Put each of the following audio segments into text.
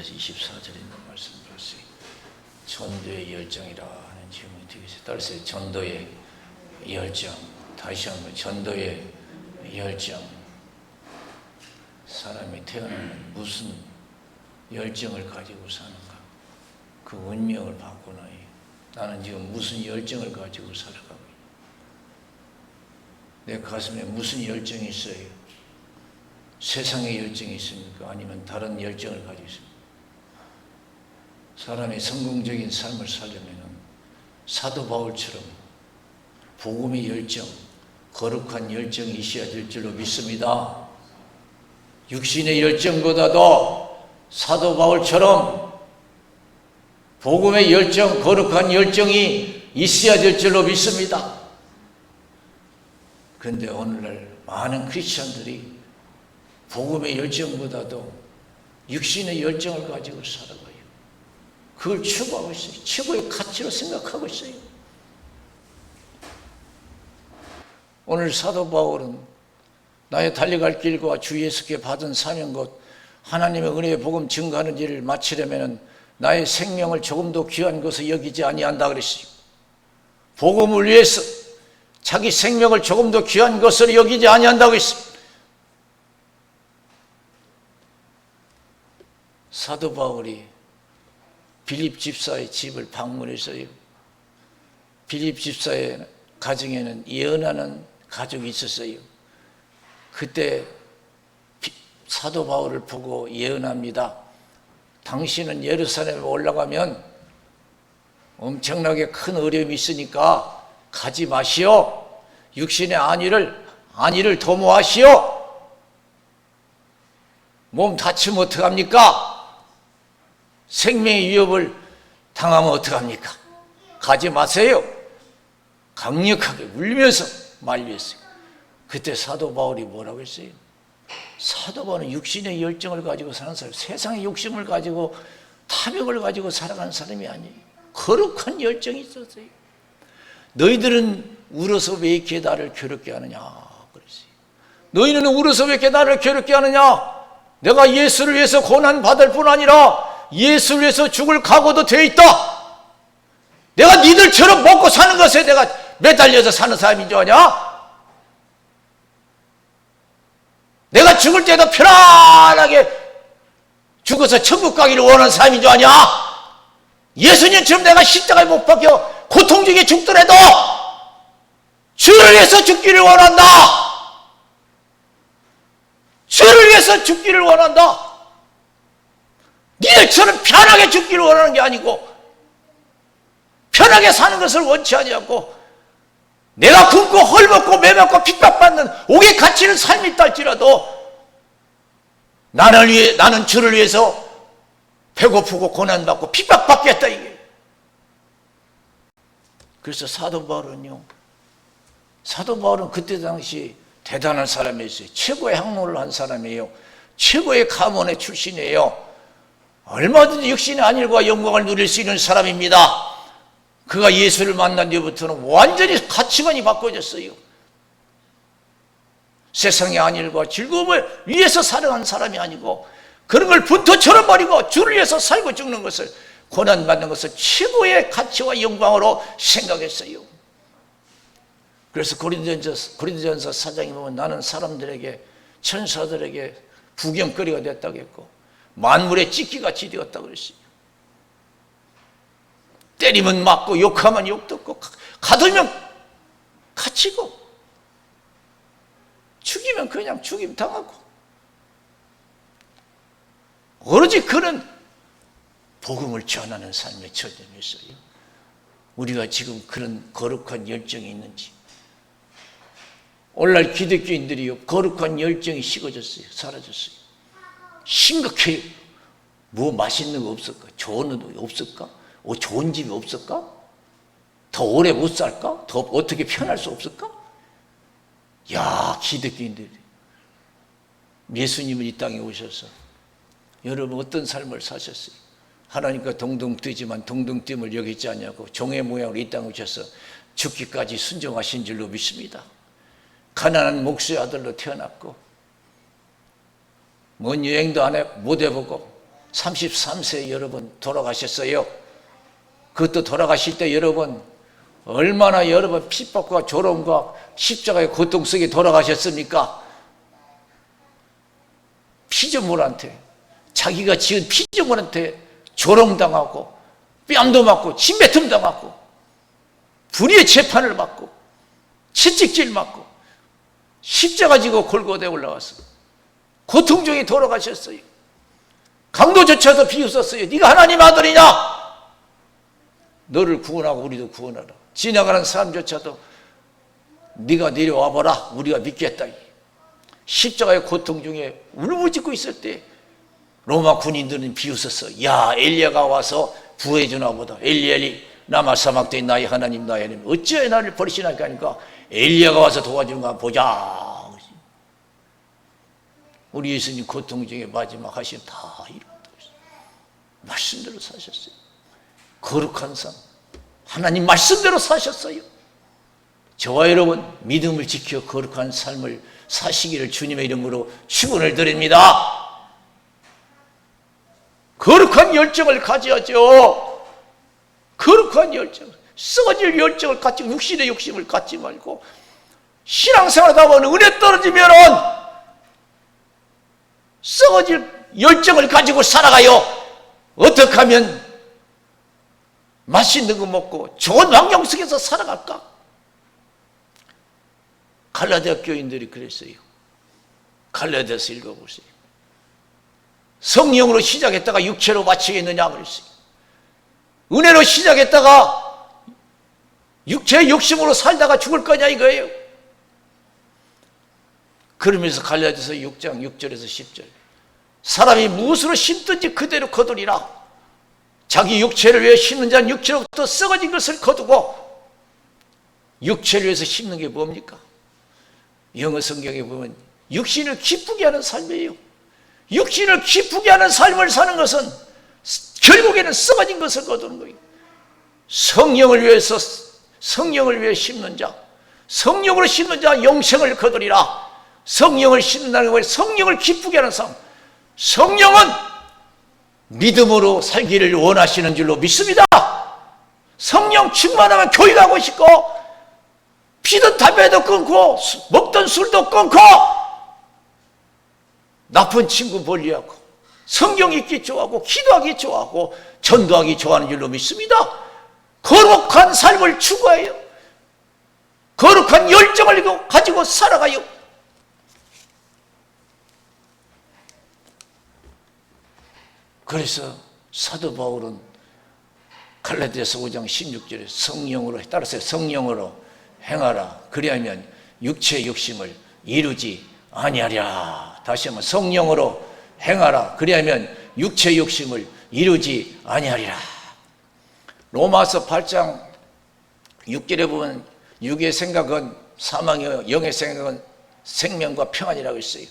고린도전서 24절에 있는 말씀을 봤어요. 전도의 열정이라 하는 제목이 되겠어요. 따라서 전도의 열정, 다시 한번 전도의 열정. 사람이 태어나면 무슨 열정을 가지고 사는가? 그 운명을 바꾸나요? 나는 지금 무슨 열정을 가지고 살아가고 있냐? 내 가슴에 무슨 열정이 있어요? 세상의 열정이 있습니까? 아니면 다른 열정을 가지고 있습니까? 사람이 성공적인 삶을 살려면 사도 바울처럼 복음의 열정, 거룩한 열정이 있어야 될 줄로 믿습니다. 육신의 열정보다도 사도 바울처럼 복음의 열정, 거룩한 열정이 있어야 될 줄로 믿습니다. 그런데 오늘날 많은 크리스찬들이 복음의 열정보다도 육신의 열정을 가지고 살아가요. 그걸 추구하고 있어요. 최고의 가치로 생각하고 있어요. 오늘 사도 바울은 나의 달려갈 길과 주 예수께 받은 사명과 하나님의 은혜의 복음 증거하는 일을 마치려면 나의 생명을 조금도 귀한 것을 여기지 아니한다 그랬어요. 복음을 위해서 자기 생명을 조금도 귀한 것을 여기지 아니한다고 했어요. 사도 바울이 빌립 집사의 집을 방문했어요. 빌립 집사의 가정에는 예언하는 가족이 있었어요. 그때 사도 바울을 보고 예언합니다. 당신은 예루살렘에 올라가면 엄청나게 큰 어려움이 있으니까 가지 마시오. 육신의 안위를 도모하시오. 몸 다치면 어떡합니까? 생명의 위협을 당하면 어떡합니까? 가지 마세요. 강력하게 울면서 만류했어요. 그때 사도 바울이 뭐라고 했어요? 사도 바울은 육신의 열정을 가지고 사는 사람, 세상의 욕심을 가지고 탐욕을 가지고 살아가는 사람이 아니에요. 거룩한 열정이 있었어요. 너희들은 울어서 왜 이렇게 나를 괴롭게 하느냐 그랬어요. 너희는 울어서 왜 이렇게 나를 괴롭게 하느냐? 내가 예수를 위해서 고난 받을 뿐 아니라 예수를 위해서 죽을 각오도 돼 있다. 내가 니들처럼 먹고 사는 것에 내가 매달려서 사는 사람인 줄 아냐? 내가 죽을 때도 편안하게 죽어서 천국 가기를 원하는 사람인 줄 아냐? 예수님처럼 내가 십자가에 못 박혀 고통 중에 죽더라도 주를 위해서 죽기를 원한다. 주를 위해서 죽기를 원한다. 니들처럼 편하게 죽기를 원하는 게 아니고 편하게 사는 것을 원치 아니하고 내가 굶고 헐벗고 매맞고 핍박받는 옥에 갇히는 삶이 있달지라도 나는 주를 위해서 배고프고 고난받고 핍박받겠다 이게. 그래서 사도 바울은 그때 당시 대단한 사람이었어요. 최고의 학문을 한 사람이에요. 최고의 가문의 출신이에요. 얼마든지 육신의 안일과 영광을 누릴 수 있는 사람입니다. 그가 예수를 만난 뒤부터는 완전히 가치관이 바꿔졌어요. 세상의 안일과 즐거움을 위해서 살아가는 사람이 아니고 그런 걸 분토처럼 버리고 주를 위해서 살고 죽는 것을, 고난받는 것을 최고의 가치와 영광으로 생각했어요. 그래서 고린도전서 4장에 보면 나는 사람들에게, 천사들에게 구경거리가 됐다고 했고 만물의 찢기같이 되었다고 그랬어요. 때리면 맞고 욕하면 욕 듣고 가두면 갇히고 죽이면 그냥 죽임 당하고 오로지 그는 복음을 전하는 삶에 초점했어요. 우리가 지금 그런 거룩한 열정이 있는지. 오늘날 기독교인들이요, 거룩한 열정이 식어졌어요. 사라졌어요. 심각해요. 뭐 맛있는 거 없을까? 좋은 거 없을까? 좋은 집이 없을까? 더 오래 못 살까? 더 어떻게 편할 수 없을까? 야, 기독교인들이 예수님은 이 땅에 오셔서 여러분 어떤 삶을 사셨어요? 하나님과 동등 뛰지만 동등 됨을 여기지 않냐고 종의 모양으로 이 땅에 오셔서 죽기까지 순종하신 줄로 믿습니다. 가난한 목수의 아들로 태어났고 먼 여행도 못 해보고 33세 여러분 돌아가셨어요. 그것도 돌아가실 때 여러분 얼마나 여러분 핍박과 조롱과 십자가의 고통 속에 돌아가셨습니까? 피조물한테, 자기가 지은 피조물한테 조롱당하고 뺨도 맞고 침뱉음 당하고 불의의 재판을 받고 채찍질 맞고 십자가 지고 골고다에 올라와서 고통 중에 돌아가셨어요. 강도조차도 비웃었어요. 네가 하나님 아들이냐? 너를 구원하고 우리도 구원하라. 지나가는 사람조차도 네가 내려와봐라, 우리가 믿겠다. 십자가의 고통 중에 울부짖고 있을 때 로마 군인들은 비웃었어. 야, 엘리야가 와서 구해주나 보다. 엘리 라마 사막도에 나의 하나님 나의 하나님 어찌하여 나를 버리시나이까 하니까 엘리야가 와서 도와주는가 보자. 우리 예수님 고통 중에 마지막 하신 다 이루었다. 말씀대로 사셨어요. 거룩한 삶, 하나님 말씀대로 사셨어요. 저와 여러분 믿음을 지켜 거룩한 삶을 사시기를 주님의 이름으로 축원을 드립니다. 거룩한 열정을 가져야죠. 거룩한 열정, 썩어질 열정을 갖지, 육신의 욕심을 갖지 말고 신앙생활하다 보면 은혜 떨어지면은 썩어질 열정을 가지고 살아가요. 어떻게 하면 맛있는 거 먹고 좋은 환경 속에서 살아갈까? 갈라디아 교인들이 그랬어요. 갈라디아서 읽어보세요. 성령으로 시작했다가 육체로 마치겠느냐 그랬어요. 은혜로 시작했다가 육체의 욕심으로 살다가 죽을 거냐 이거예요. 그러면서 갈라디아서 6장 6절에서 10절 사람이 무엇으로 심든지 그대로 거두리라. 자기 육체를 위해 심는 자는 육체로부터 썩어진 것을 거두고, 육체를 위해서 심는 게 뭡니까? 영어 성경에 보면 육신을 기쁘게 하는 삶이에요. 육신을 기쁘게 하는 삶을 사는 것은 결국에는 썩어진 것을 거두는 거예요. 성령을 위해 심는 자, 성령으로 심는 자 영생을 거두리라. 성령을 심는다는 건 성령을 기쁘게 하는 삶. 성령은 믿음으로 살기를 원하시는 줄로 믿습니다. 성령 충만하면 교회 가고 싶고, 피던 담배도 끊고, 먹던 술도 끊고, 나쁜 친구 멀리하고, 성경 읽기 좋아하고, 기도하기 좋아하고, 전도하기 좋아하는 줄로 믿습니다. 거룩한 삶을 추구해요. 거룩한 열정을 가지고 살아가요. 그래서 사도 바울은 갈라디아서 5장 16절에 성령으로, 따라서 성령으로 행하라. 그리하면 육체의 욕심을 이루지 아니하리라. 다시 한번 성령으로 행하라. 그리하면 육체의 욕심을 이루지 아니하리라. 로마서 8장 6절에 보면 육의 생각은 사망이요 영의 생각은 생명과 평안이라고 했어요.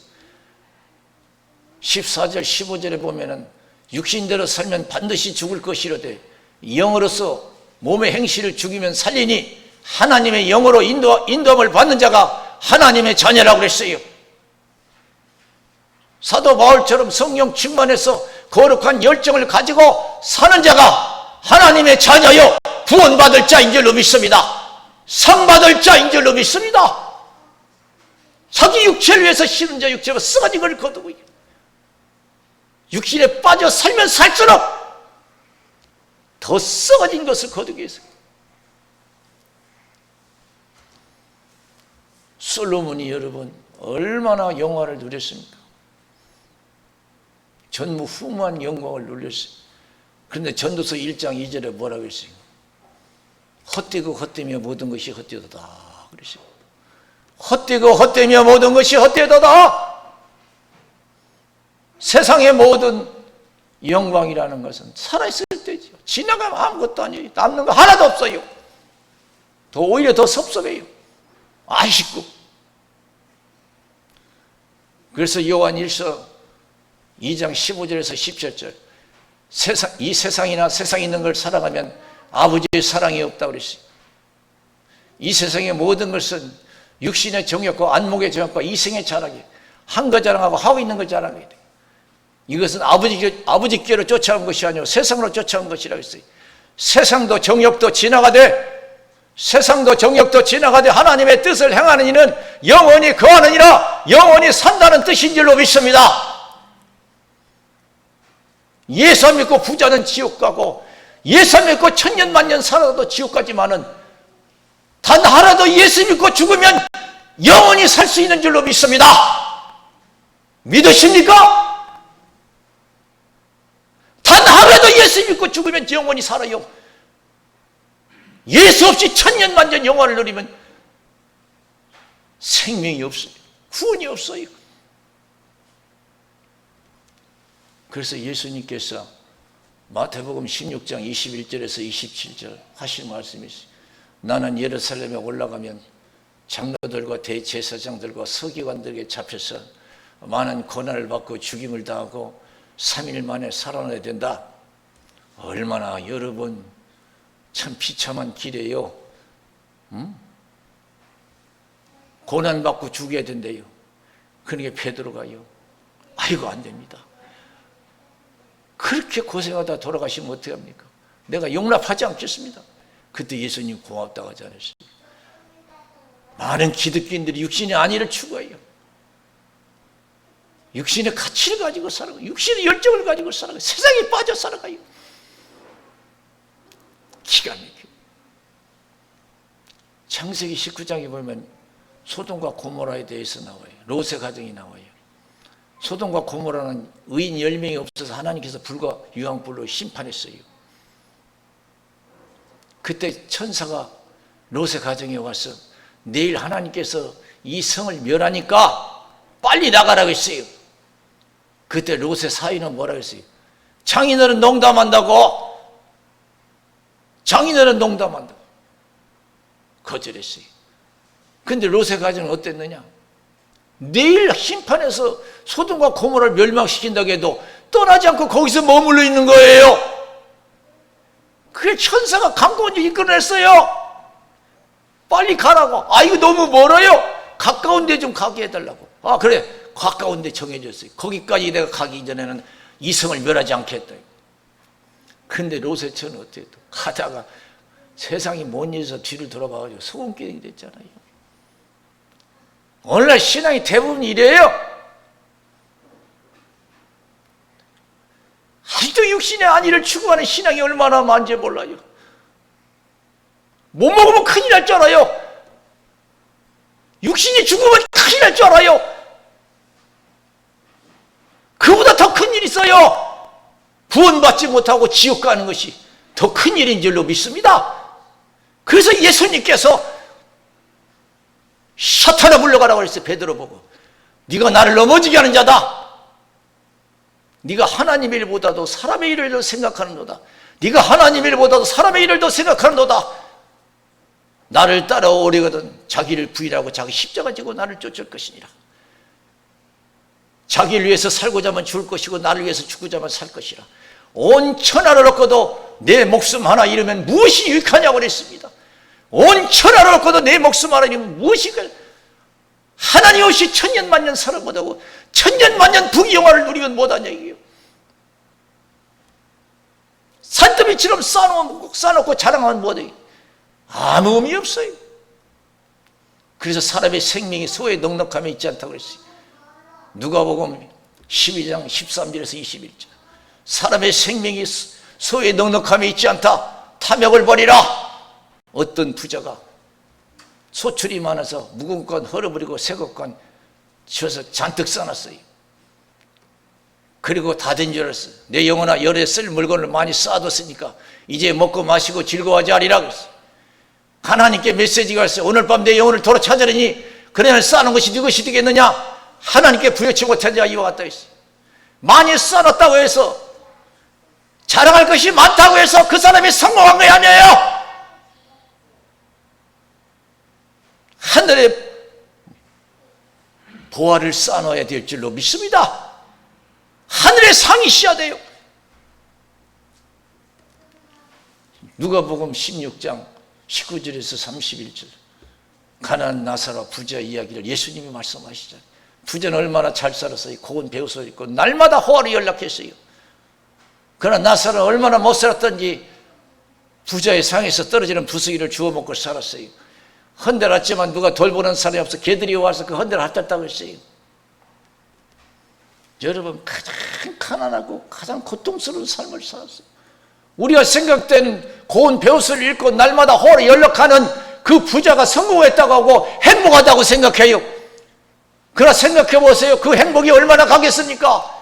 14절 15절에 보면은 육신대로 살면 반드시 죽을 것이로되 영으로서 몸의 행실을 죽이면 살리니 하나님의 영으로 인도함을 받는 자가 하나님의 자녀라고 그랬어요. 사도 바울처럼 성령 충만해서 거룩한 열정을 가지고 사는 자가 하나님의 자녀요 구원받을 자인 줄로 믿습니다. 상받을 자인 줄로 믿습니다. 자기 육체를 위해서 쉬는 자, 육체로 썩어진 걸 거두고 육신에 빠져 살면 살수록 더 썩어진 것을 거두기 위해서. 솔로몬이 여러분 얼마나 영화를 누렸습니까? 전무후무한 영광을 누렸어요. 그런데 전도서 1장 2절에 뭐라고 했어요? 헛되고 헛되며 모든 것이 헛되도다 그러시고, 헛되고 헛되며 모든 것이 헛되도다. 세상의 모든 영광이라는 것은 살아있을 때죠. 지나가면 아무것도 아니에요. 남는 거 하나도 없어요. 오히려 더 섭섭해요. 아쉽고. 그래서 요한 1서 2장 15절에서 17절 이 세상이나 세상에 있는 걸 사랑하면 아버지의 사랑이 없다고 그랬어요. 이 세상의 모든 것은 육신의 정욕과 안목의 정욕과 이생의 자랑이 한 거 자랑하고 하고 있는 걸 자랑해야 돼요. 이것은 아버지께로 쫓아온 것이 아니고 세상으로 쫓아온 것이라고 했어요. 세상도 정욕도 지나가되 하나님의 뜻을 행하는 이는 영원히 거하느니라. 영원히 산다는 뜻인 줄로 믿습니다. 예수 믿고 부자는 지옥 가고 예수 믿고 천년만년 살아도 지옥 가지만은 단 하나도 예수 믿고 죽으면 영원히 살 수 있는 줄로 믿습니다. 믿으십니까? 단 하나도 예수 믿고 죽으면 영원히 살아요. 예수 없이 천년만년 영원을 누리면 생명이 없어요. 구원이 없어요. 그래서 예수님께서 마태복음 16장 21절에서 27절 하신 말씀이 있어요. 나는 예루살렘에 올라가면 장로들과 대제사장들과 서기관들에게 잡혀서 많은 고난을 받고 죽임을 당하고 3일 만에 살아나야 된다. 얼마나 여러분 참 비참한 길이에요. 고난받고 죽어야 된대요. 그러니까 베드로가요, 아이고 안 됩니다. 그렇게 고생하다 돌아가시면 어떻게 합니까? 내가 용납하지 않겠습니다. 그때 예수님 고맙다고 하지 않았어요? 많은 기독교인들이 육신의 안위를 추구해요. 육신의 가치를 가지고 살아가요. 육신의 열정을 가지고 살아가요. 세상에 빠져 살아가요. 기가 막혀요. 창세기 19장에 보면 소돔과 고모라에 대해서 나와요. 롯의 가정이 나와요. 소돔과 고모라는 의인 10명이 없어서 하나님께서 불과 유황불로 심판했어요. 그때 천사가 롯의 가정에 와서 내일 하나님께서 이 성을 멸하니까 빨리 나가라고 했어요. 그때 롯의 사위는 뭐라고 했어요? 장인어른 농담한다고? 장인어른 농담한다고 거절했어요. 근데 롯의 가정은 어땠느냐? 내일 심판해서 소돔과 고모라를 멸망시킨다고 해도 떠나지 않고 거기서 머물러 있는 거예요. 그래 천사가 강권주 이끌어냈어요. 빨리 가라고. 아 이거 너무 멀어요. 가까운 데 좀 가게 해달라고. 아 그래 가까운 데 정해졌어요. 거기까지 내가 가기 이전에는 이 성을 멸하지 않겠다. 근데 롯의 처는 어때요? 가다가 세상이 못 잊어서 뒤를 돌아봐가지고 소금기둥이 됐잖아요. 오늘날 신앙이 대부분 이래요. 아직도 육신의 안위를 추구하는 신앙이 얼마나 많은지 몰라요. 못 먹으면 큰일 날 줄 알아요. 육신이 죽으면 큰일 날 줄 알아요. 그보다 더 큰 일이 있어요. 구원받지 못하고 지옥 가는 것이 더 큰 일인 줄로 믿습니다. 그래서 예수님께서 사탄아 물러가라고 그랬어요. 베드로 보고 네가 나를 넘어지게 하는 자다. 네가 하나님의 일보다도 사람의 일을 더 생각하는도다. 네가 하나님의 일보다도 사람의 일을 더 생각하는도다. 나를 따라오려거든 자기를 부인하고 자기 십자가 지고 나를 쫓을 것이니라. 자기를 위해서 살고자 하면 죽을 것이고 나를 위해서 죽고자 하면 살 것이라. 온 천하를 얻고도 내 목숨 하나 잃으면 무엇이 유익하냐고 그랬습니다. 온 천하를 얻고도 내 목숨 하나 잃으면 무엇이 하나님 없이 천년만년 살아 못하고 천년만년 부귀영화를 누리면 못하냐 이게요. 산더미처럼 쌓아놓고 자랑하면 못해. 아무 의미 없어요. 그래서 사람의 생명이 소에 넉넉함에 있지 않다고 그랬어요. 누가복음 12장 13절에서 21절. 사람의 생명이 소에 넉넉함에 있지 않다. 탐욕을 버리라. 어떤 부자가 소출이 많아서 묵은 것 헐어버리고 새 것만 지어서 잔뜩 쌓아놨어요. 그리고 다 된 줄 알았어요. 내 영혼아 열에 쓸 물건을 많이 쌓아뒀으니까 이제 먹고 마시고 즐거워하지 않으리라 그랬어요. 하나님께 메시지가 왔어요. 오늘 밤 내 영혼을 도로 찾으려니 그래 쌓아놓은 것이 네 것이 되겠느냐? 하나님께 부여치 못한 자가 이와 같다 했어요. 많이 쌓아놨다고 해서 자랑할 것이 많다고 해서 그 사람이 성공한 게 아니에요. 하늘에 보화를 쌓아놔야 될 줄로 믿습니다. 하늘의 상이 있어야 돼요. 누가복음 16장 19절에서 31절 가나안 나사로 부자 이야기를 예수님이 말씀하시잖아요. 부자는 얼마나 잘 살았어요. 고운 배옷을 입고 날마다 호화를 연락했어요. 그러나 나사로는 얼마나 못 살았던지 부자의 상에서 떨어지는 부수기를 주워 먹고 살았어요. 헌데놨지만 누가 돌보는 사람이 없어 개들이 와서 그 헌데를 핥았다고 했어요. 여러분, 가장 가난하고 가장 고통스러운 삶을 살았어요. 우리가 생각된 고운 배옷을 입고 날마다 호화를 연락하는 그 부자가 성공했다고 하고 행복하다고 생각해요. 그러나 생각해 보세요. 그 행복이 얼마나 가겠습니까?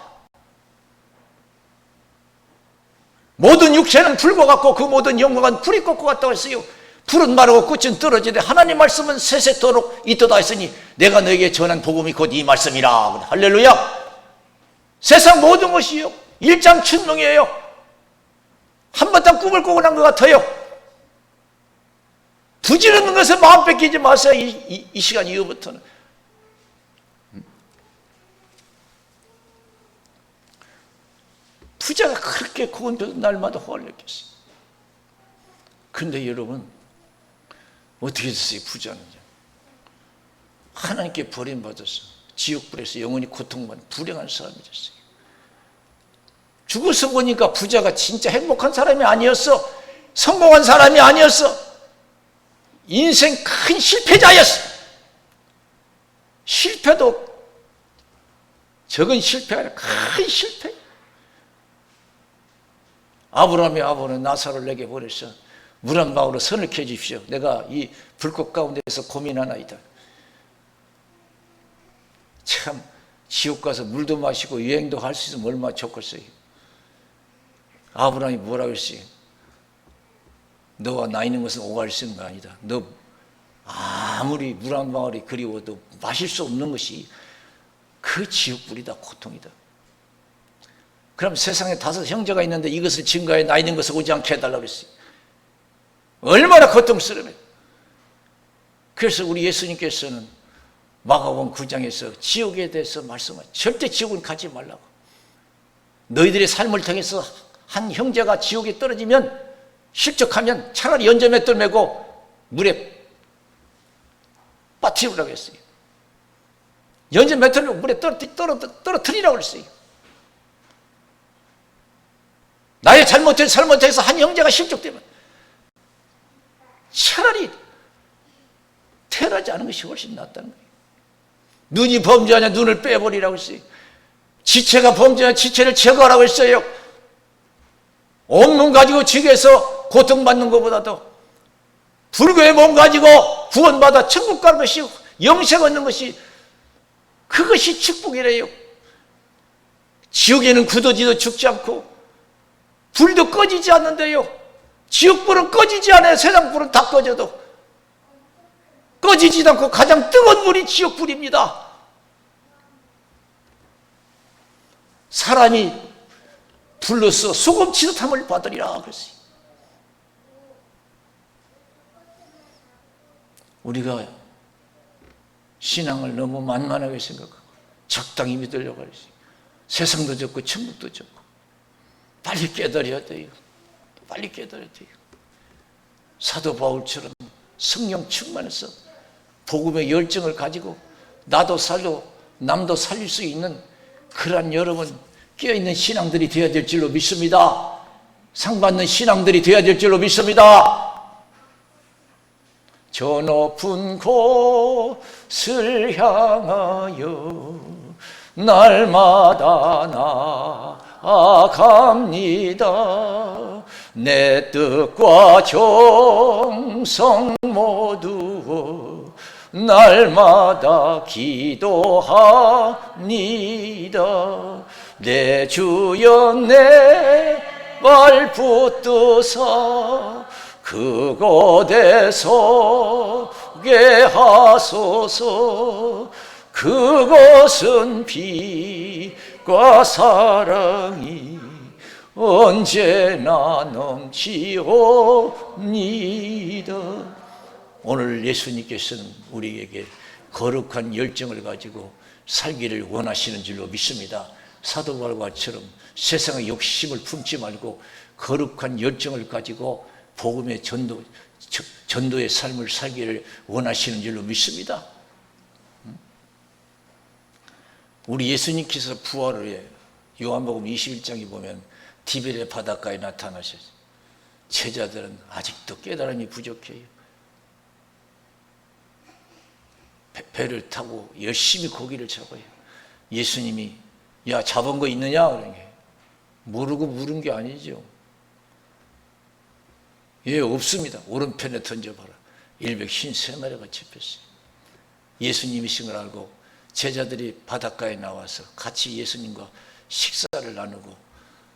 모든 육체는 불과 같고 그 모든 영광은 불이 꺾고 같다고 했어요. 불은 마르고 꽃은 떨어지되 하나님 말씀은 세세토록 있도다 했으니 내가 너에게 전한 복음이 곧 이 말씀이라. 할렐루야. 세상 모든 것이요 일장춘몽이에요. 한바탕 꿈을 꾸고 난 것 같아요. 부지런한 것에 마음 뺏기지 마세요. 이 시간 이후부터는. 부자가 그렇게 고운 벼도 날마다 호화를 느꼈어요. 근데 여러분, 어떻게 됐어요? 부자는 하나님께 버림받아서 지옥불에서 영원히 고통받는 불행한 사람이 됐어요. 죽어서 보니까 부자가 진짜 행복한 사람이 아니었어. 성공한 사람이 아니었어. 인생 큰 실패자였어. 실패도 적은 실패가 아니라 큰 실패. 아브라함이 아버는 나사로를 내게 보내서 물 한 방울로 선을 켜 주십시오. 내가 이 불꽃 가운데서 고민하나이다. 참 지옥 가서 물도 마시고 여행도 할 수 있으면 얼마나 좋겠어요. 아브라함이 뭐라고 했어요? 너와 나 있는 것은 오갈 수 있는 거 아니다. 너 아무리 물 한 방울이 그리워도 마실 수 없는 것이 그 지옥불이다, 고통이다. 그럼 세상에 5 형제가 있는데 이것을 증거해 나 있는 것을 오지 않게 해달라고 했어요. 얼마나 고통스러워요. 그래서 우리 예수님께서는 마가복음 9장에서 지옥에 대해서 말씀하죠. 절대 지옥은 가지 말라고. 너희들의 삶을 통해서 한 형제가 지옥에 떨어지면 실족하면 차라리 연전맷돌 메고 물에 빠뜨리라고 했어요. 연전맷돌 메고 물에 떨어뜨리라고 했어요. 나의 잘못된 삶을 통해서 한 형제가 실족되면 차라리 태어나지 않은 것이 훨씬 낫다는 거예요. 눈이 범죄하냐 눈을 빼버리라고 했어요. 지체가 범죄하냐 지체를 제거하라고 했어요. 온몸 가지고 지옥에서 고통받는 것보다도 불교의 몸 가지고 구원받아 천국 가는 것이 영생 얻는 것이 그것이 축복이래요. 지옥에는 굳어지도 죽지 않고 불도 꺼지지 않는데요. 지옥불은 꺼지지 않아요. 세상 불은 다 꺼져도 꺼지지도 않고 가장 뜨거운 불이 지옥불입니다. 사람이 불로서 소금 치듯함을 받으리라 그랬어요. 우리가 신앙을 너무 만만하게 생각하고 적당히 믿으려고 그랬어요. 세상도 적고 천국도 적고 빨리 깨달아야 돼요. 빨리 깨달아야 돼요. 사도 바울처럼 성령 충만해서 복음의 열정을 가지고 나도 살고 남도 살릴 수 있는 그러한 여러분 깨어있는 신앙들이 되어야 될 줄로 믿습니다. 상받는 신앙들이 되어야 될 줄로 믿습니다. 저 높은 곳을 향하여 날마다 나아갑니다. 내 뜻과 정성 모두 날마다 기도합니다. 내 주여 내 발 붙드사 그곳에 서게 하소서. 그것은 빛과 사랑이 언제나 넘치옵니다. 오늘 예수님께서는 우리에게 거룩한 열정을 가지고 살기를 원하시는 줄로 믿습니다. 사도 바울과처럼 세상의 욕심을 품지 말고 거룩한 열정을 가지고 복음의 전도의 삶을 살기를 원하시는 줄로 믿습니다. 우리 예수님께서 부활을 해. 요한복음 21장에 보면 디베레 바닷가에 나타나셔서 제자들은 아직도 깨달음이 부족해요. 배를 타고 열심히 고기를 잡아요. 예수님이 야 잡은 거 있느냐? 그런 게 모르고 물은 게 아니죠. 예, 없습니다. 오른편에 던져봐라. 153마리가 잡혔어요. 예수님이신 걸 알고 제자들이 바닷가에 나와서 같이 예수님과 식사를 나누고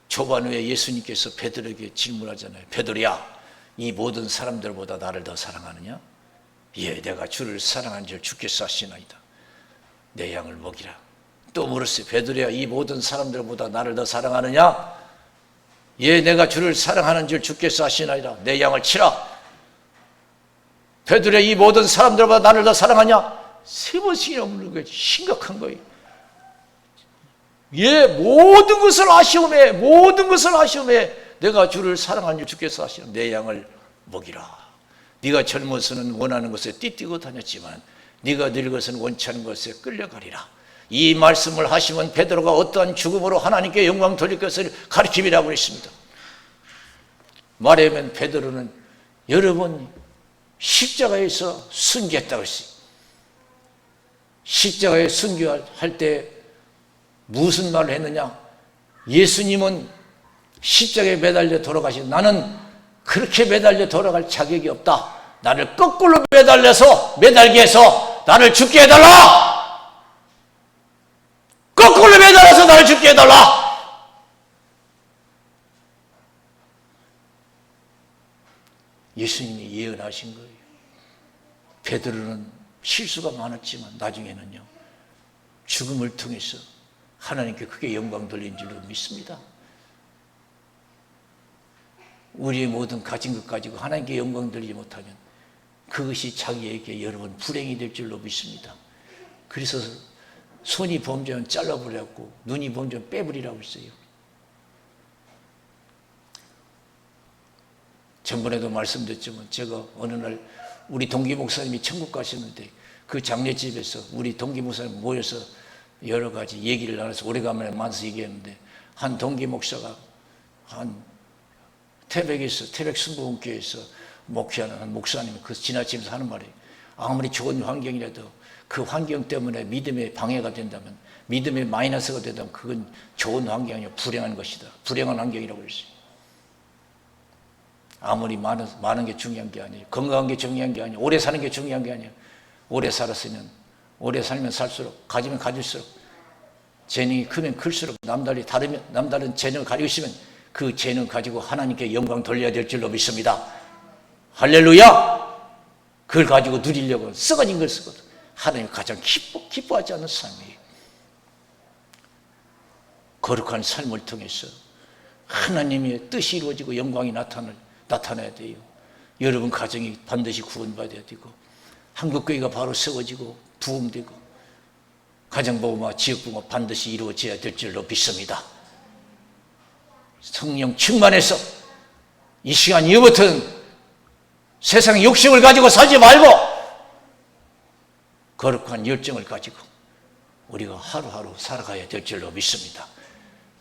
조반 후에 예수님께서 베드로에게 질문하잖아요. 베드로야, 이 모든 사람들보다 나를 더 사랑하느냐? 예, 내가 주를 사랑한 줄 주께서 아시나이다. 내 양을 먹이라. 또 물었어요. 베드로야, 이 모든 사람들보다 나를 더 사랑하느냐? 예, 내가 주를 사랑하는 줄 주께서 아시나이다. 내 양을 치라. 베드로야, 이 모든 사람들보다 나를 더 사랑하냐? 세 번씩이나 묻는 거예요. 심각한 거예요. 예, 모든 것을 아시오매, 모든 것을 아시오매 내가 주를 사랑하는 줄 주께서 아시오. 내 양을 먹이라. 네가 젊어서는 원하는 것에 띠뛰고 다녔지만 네가 늙어서는 원치 않은 것에 끌려가리라. 이 말씀을 하시면 베드로가 어떠한 죽음으로 하나님께 영광 돌릴 것을 가르침이라고 했습니다. 말하면 베드로는 여러 번 십자가에서 순교했다고 했어요. 십자가에 순교할 때 무슨 말을 했느냐? 예수님은 십자가에 매달려 돌아가신 나는 그렇게 매달려 돌아갈 자격이 없다. 나를 거꾸로 매달게 해서 나를 죽게 해달라. 거꾸로 매달아서 나를 죽게 해달라. 예수님이 예언하신 거예요. 베드로는 실수가 많았지만 나중에는요 죽음을 통해서 하나님께 크게 영광 돌린 줄로 믿습니다. 우리의 모든 가진 것 가지고 하나님께 영광 돌리지 못하면 그것이 자기에게 여러분 불행이 될 줄로 믿습니다. 그래서 손이 범죄하면 잘라버렸고 눈이 범죄하면 빼버리라고 했어요. 전번에도 말씀드렸지만 제가 어느 날 우리 동기 목사님이 천국 가셨는데 그 장례집에서 우리 동기 목사님 모여서 여러 가지 얘기를 나눠서 오래간만에 만나서 얘기했는데 한 동기 목사가 한 태백 순복음교회에서 목회하는 한 목사님이 그 지나치면서 하는 말이 아무리 좋은 환경이라도 그 환경 때문에 믿음에 방해가 된다면 믿음에 마이너스가 된다면 그건 좋은 환경이 아니라 불행한 것이다. 불행한 환경이라고 했어요. 아무리 많은 게 중요한 게 아니에요. 건강한 게 중요한 게 아니에요. 오래 사는 게 중요한 게 아니에요. 오래 살면 살수록 가지면 가질수록 재능이 크면 클수록 남다른 재능을 가지고 있으면 그 재능 가지고 하나님께 영광 돌려야 될 줄로 믿습니다. 할렐루야! 그걸 가지고 누리려고 썩어진 걸 쓰거든. 하나님 가장 기뻐하지 않는 삶이에요. 거룩한 삶을 통해서 하나님의 뜻이 이루어지고 영광이 나타나야 돼요. 여러분 가정이 반드시 구원받아야 되고 한국교회가 바로 세워지고 부흥되고 가정보호와 지역부가 반드시 이루어져야 될 줄로 믿습니다. 성령 충만해서 이 시간 이후부터는 세상 욕심을 가지고 살지 말고 거룩한 열정을 가지고 우리가 하루하루 살아가야 될 줄로 믿습니다.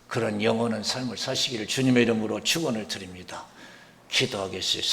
그런 영원한 삶을 사시기를 주님의 이름으로 축원을 드립니다. 기도하겠습니다.